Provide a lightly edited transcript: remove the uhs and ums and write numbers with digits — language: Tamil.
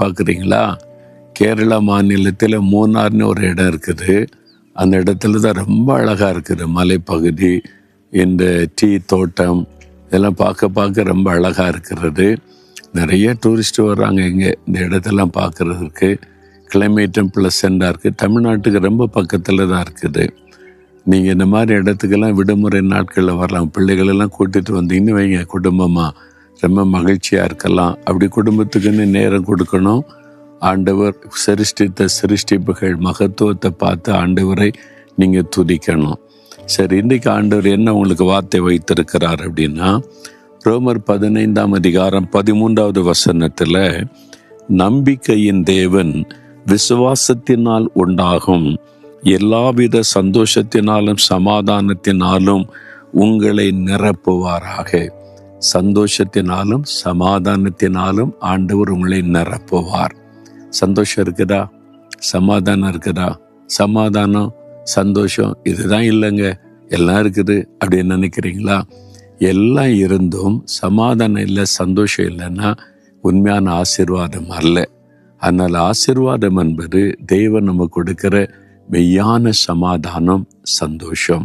பார்க்குறீங்களா? கேரளா மாநிலத்தில் மூணார்னு ஒரு இடம் இருக்குது. அந்த இடத்துல தான் ரொம்ப அழகாக இருக்குது. மலைப்பகுதி, இந்த டீ தோட்டம் இதெல்லாம் பார்க்க பார்க்க ரொம்ப அழகாக இருக்கிறது. நிறைய டூரிஸ்ட் வர்றாங்க இங்கே இந்த இடத்தெல்லாம் பார்க்குறதுக்கு. கிளைமேட்டும் ப்ளசண்ட்டாக இருக்குது. தமிழ்நாட்டுக்கு ரொம்ப பக்கத்தில் தான் இருக்குது. நீங்கள் இந்த மாதிரி இடத்துக்கெல்லாம் விடுமுறை நாட்களில் வரலாம். பிள்ளைகளெல்லாம் கூட்டிகிட்டு வந்தீங்கன்னு வைங்க, குடும்பமாக ரொம்ப மகிழ்ச்சியாக இருக்கலாம். அப்படி குடும்பத்துக்குன்னு நேரம் கொடுக்கணும். ஆண்டவர் சிருஷ்டித்த சிருஷ்டிப்புகள் மகத்துவத்தை பார்த்து ஆண்டவரை நீங்கள் துதிக்கணும். சரி, இன்றைக்கு ஆண்டவர் என்ன உங்களுக்கு வார்த்தை வைத்திருக்கிறார் அப்படின்னா, ரோமர் 15:13 நம்பிக்கையின் தேவன் விசுவாசத்தினால் உண்டாகும் எல்லாவித சந்தோஷத்தினாலும் சமாதானத்தினாலும் உங்களை நிரப்புவாராக. சந்தோஷத்தினாலும் சமாதானத்தினாலும் ஆண்டவர் உங்களை நிரப்புவார். சந்தோஷம் இருக்குதா? சமாதானம் இருக்குதா? சமாதானம் சந்தோஷம் இதுதான் இல்லைங்க, எல்லாம் இருக்குது அப்படின்னு நினைக்கிறீங்களா? எல்லாம் இருந்தும் சமாதானம் இல்லை, சந்தோஷம் இல்லைன்னா உண்மையான ஆசீர்வாதம் அல்ல. அதனால் ஆசீர்வாதம் என்பது தேவன் நமக்கு கொடுக்கிற மெய்யான சமாதானம், சந்தோஷம்.